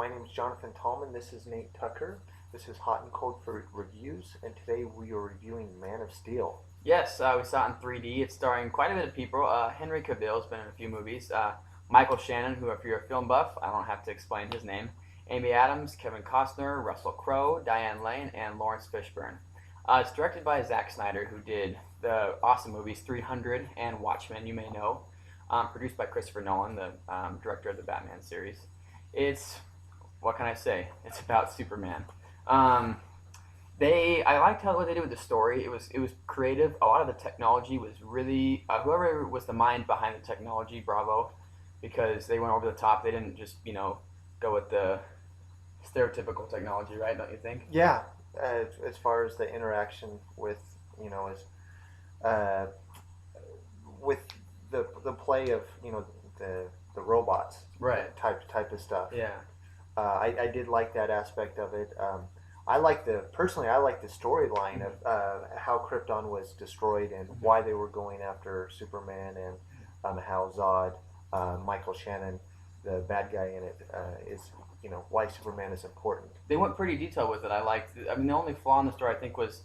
My name is Jonathan Tallman. This is Nate Tucker. This is Hot and Cold for Reviews, and today we are reviewing Man of Steel. Yes, we saw it in 3D. It's starring quite a bit of people. Henry Cavill's been in a few movies. Michael Shannon, who, if you're a film buff, I don't have to explain his name. Amy Adams, Kevin Costner, Russell Crowe, Diane Lane, and Lawrence Fishburne. It's directed by Zack Snyder, who did the awesome movies 300 and Watchmen, you may know. Produced by Christopher Nolan, the director of the Batman series. It's, what can I say? It's about Superman. I liked what they did with the story. It was creative. A lot of the technology was really whoever was the mind behind the technology, bravo, because they went over the top. They didn't just go with the stereotypical technology, right? Don't you think? Yeah, as far as the interaction with as uh, with the play of the robots, Right. type of stuff. Yeah. I did like that aspect of it. I like I like the storyline of how Krypton was destroyed and why they were going after Superman, and how Zod, Michael Shannon, the bad guy in it, is why Superman is important. They went pretty detailed with it. I liked. I mean, the only flaw in the story I think was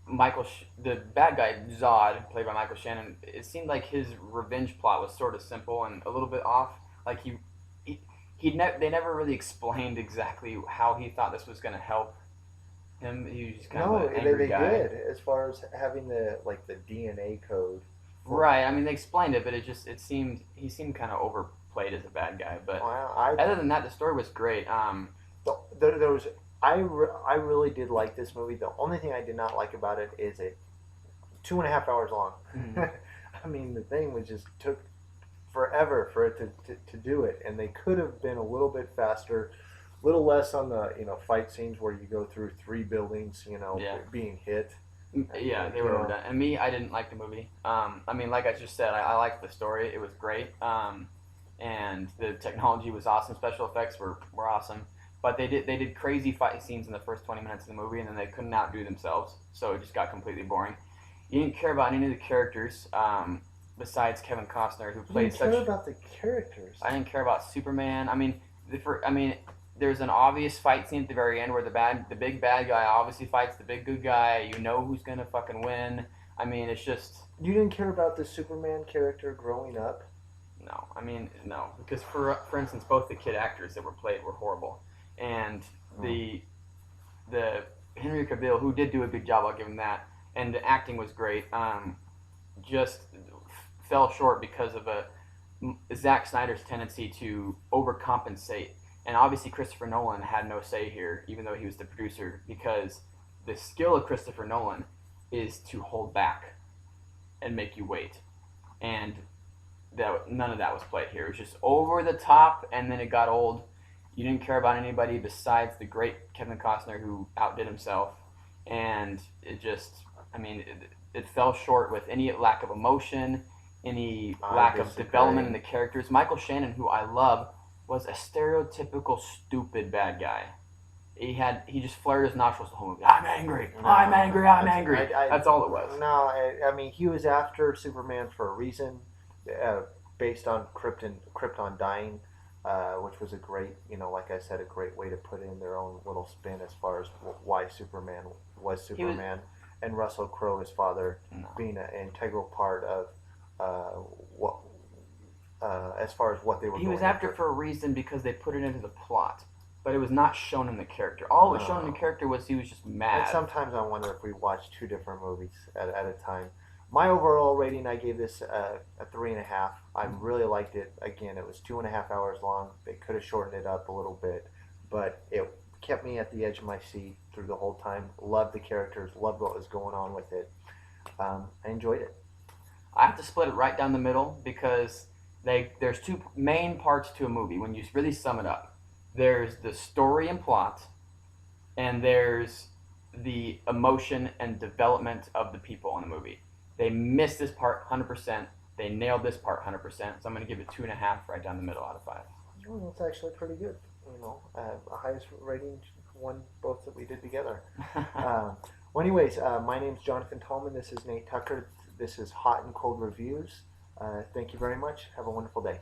the bad guy Zod, played by Michael Shannon. It seemed like his revenge plot was sort of simple and a little bit off. Like they never really explained exactly how he thought this was going to help him. He was just kind No, of an angry they guy. did as far as having the DNA code. Right. I mean, they explained it, but it seemed he seemed kind of overplayed as a bad guy. But Well, I other than that, the story was great. there was I really did like this movie. The only thing I did not like about it is it 2.5 hours long. Mhm. I mean, the thing was just took forever for it to do it, and they could have been a little bit faster, a little less on the fight scenes where you go through three buildings, Yeah. being hit. Yeah, they You were know, overdone. And me, I didn't like the movie. I mean, like I just said, I liked the story. It was great. And the technology was awesome. Special effects were awesome. But they did crazy fight scenes in the first 20 minutes of the movie, and then they couldn't outdo themselves. So it just got completely boring. You didn't care about any of the characters besides Kevin Costner, who you played didn't care such. about the characters. I didn't care about Superman. I mean, there's an obvious fight scene at the very end where the big bad guy obviously fights the big good guy. You know who's gonna fucking win. I mean, it's just You didn't care about the Superman character growing up. no. I mean, no, because for instance, both the kid actors that were played were horrible, and the the Henry Cavill, who did do a good job, I'll give him that, and the acting was great. Just fell short because of Zack Snyder's tendency to overcompensate. And obviously, Christopher Nolan had no say here, even though he was the producer, because the skill of Christopher Nolan is to hold back and make you wait. And none of that was played here. It was just over the top, and then it got old. You didn't care about anybody besides the great Kevin Costner, who outdid himself. And it just, I mean, it fell short with any lack of emotion, any I lack of disagree. development in the characters. Michael Shannon, who I love, was a stereotypical stupid bad guy. He just flared his nostrils the whole movie. I'm angry. No, I'm angry. I'm that's- angry. That's all it was. No, I mean he was after Superman for a reason, uh, based on Krypton dying, which was a great, like I said, a great way to put in their own little spin as far as why Superman was Superman, and Russell Crowe, his father, No. being an integral part of what, as far as what they were. He going was after for a reason because they put it into the plot, but it was not shown in the character. All it was shown in the character was he was just And mad. sometimes I wonder if we watch two different movies at a time. My overall rating, I gave this a 3.5. I really liked it. Again, it was 2.5 hours long. They could have shortened it up a little bit, but it kept me at the edge of my seat through the whole time. Loved the characters. Loved what was going on with it. I enjoyed it. I have to split it right down the middle because there's two main parts to a movie when you really sum it up. There's the story and plot, and there's the emotion and development of the people in the movie. They missed this part 100%. They nailed this part 100%. So I'm going to give it 2.5 right down the middle out of 5. Well, that's actually pretty good. Highest rating one both that we did together. Well, anyways, my name's Jonathan Tallman. This is Nate Tucker. This is Hot and Cold Reviews. Thank you very much. Have a wonderful day.